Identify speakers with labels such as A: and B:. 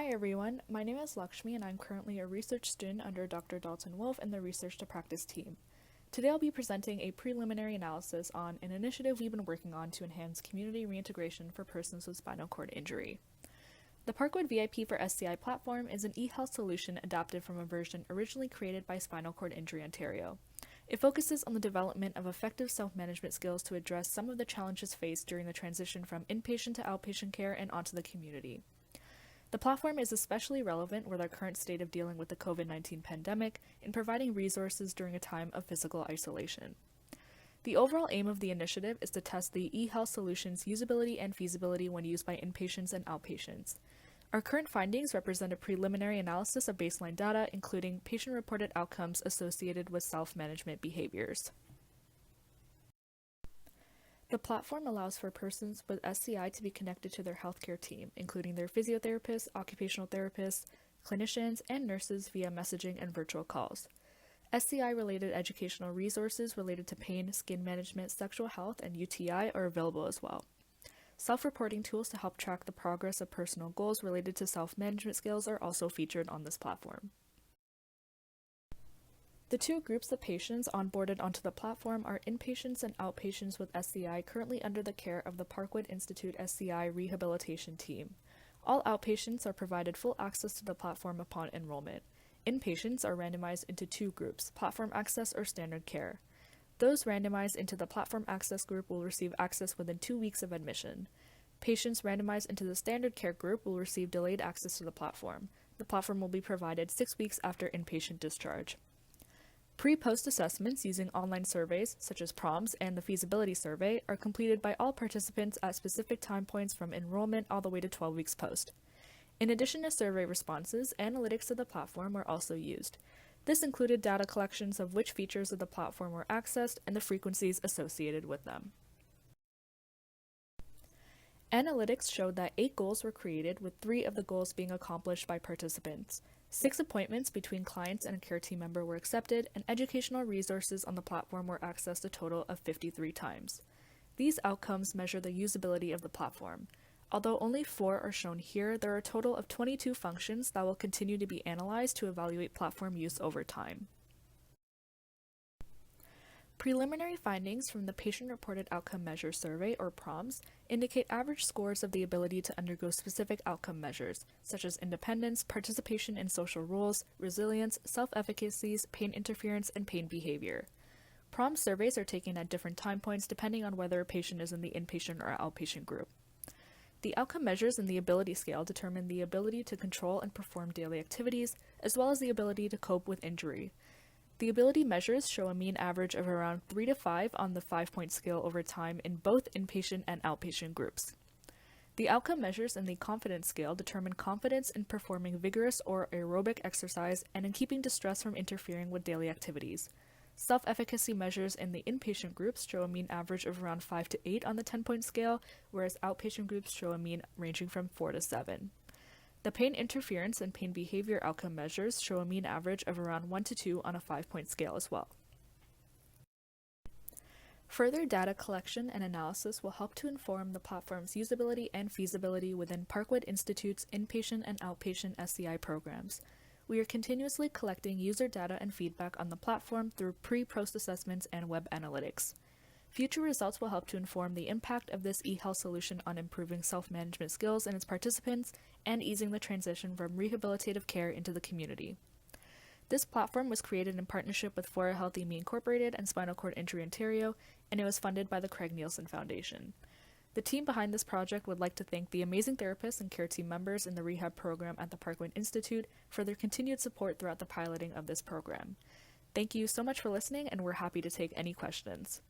A: Hi everyone, my name is Lakshmi and I'm currently a research student under Dr. Dalton Wolfe in the Research to Practice team. Today I'll be presenting a preliminary analysis on an initiative we've been working on to enhance community reintegration for persons with spinal cord injury. The Parkwood VIP4SCI platform is an e-health solution adapted from a version originally created by Spinal Cord Injury Ontario. It focuses on the development of effective self-management skills to address some of the challenges faced during the transition from inpatient to outpatient care and onto the community. The platform is especially relevant with our current state of dealing with the COVID-19 pandemic in providing resources during a time of physical isolation. The overall aim of the initiative is to test the e-health solution's usability and feasibility when used by inpatients and outpatients. Our current findings represent a preliminary analysis of baseline data, including patient-reported outcomes associated with self-management behaviors. The platform allows for persons with SCI to be connected to their healthcare team, including their physiotherapists, occupational therapists, clinicians, and nurses via messaging and virtual calls. SCI-related educational resources related to pain, skin management, sexual health, and UTI are available as well. Self-reporting tools to help track the progress of personal goals related to self-management skills are also featured on this platform. The two groups of patients onboarded onto the platform are inpatients and outpatients with SCI currently under the care of the Parkwood Institute SCI Rehabilitation Team. All outpatients are provided full access to the platform upon enrollment. Inpatients are randomized into two groups, platform access or standard care. Those randomized into the platform access group will receive access within 2 weeks of admission. Patients randomized into the standard care group will receive delayed access to the platform. The platform will be provided 6 weeks after inpatient discharge. Pre-post assessments using online surveys, such as PROMs and the feasibility survey, are completed by all participants at specific time points from enrollment all the way to 12 weeks post. In addition to survey responses, analytics of the platform were also used. This included data collections of which features of the platform were accessed and the frequencies associated with them. Analytics showed that 8 goals were created, with 3 of the goals being accomplished by participants. 6 appointments between clients and a care team member were accepted, and educational resources on the platform were accessed a total of 53 times. These outcomes measure the usability of the platform. Although only 4 are shown here, there are a total of 22 functions that will continue to be analyzed to evaluate platform use over time. Preliminary findings from the Patient-Reported Outcome Measure Survey, or PROMs, indicate average scores of the ability to undergo specific outcome measures, such as independence, participation in social roles, resilience, self-efficacies, pain interference, and pain behavior. PROM surveys are taken at different time points depending on whether a patient is in the inpatient or outpatient group. The outcome measures in the ability scale determine the ability to control and perform daily activities, as well as the ability to cope with injury. The ability measures show a mean average of around 3 to 5 on the 5-point scale over time in both inpatient and outpatient groups. The outcome measures in the confidence scale determine confidence in performing vigorous or aerobic exercise and in keeping distress from interfering with daily activities. Self-efficacy measures in the inpatient groups show a mean average of around 5 to 8 on the 10-point scale, whereas outpatient groups show a mean ranging from 4 to 7. The pain interference and pain behavior outcome measures show a mean average of around 1 to 2 on a 5-point scale as well. Further data collection and analysis will help to inform the platform's usability and feasibility within Parkwood Institute's inpatient and outpatient SCI programs. We are continuously collecting user data and feedback on the platform through pre-post assessments and web analytics. Future results will help to inform the impact of this e-health solution on improving self-management skills in its participants and easing the transition from rehabilitative care into the community. This platform was created in partnership with For a Healthy Me Incorporated and Spinal Cord Injury Ontario, and it was funded by the Craig H Neilsen Foundation. The team behind this project would like to thank the amazing therapists and care team members in the Rehab program at the Parkwood Institute for their continued support throughout the piloting of this program. Thank you so much for listening, and we're happy to take any questions.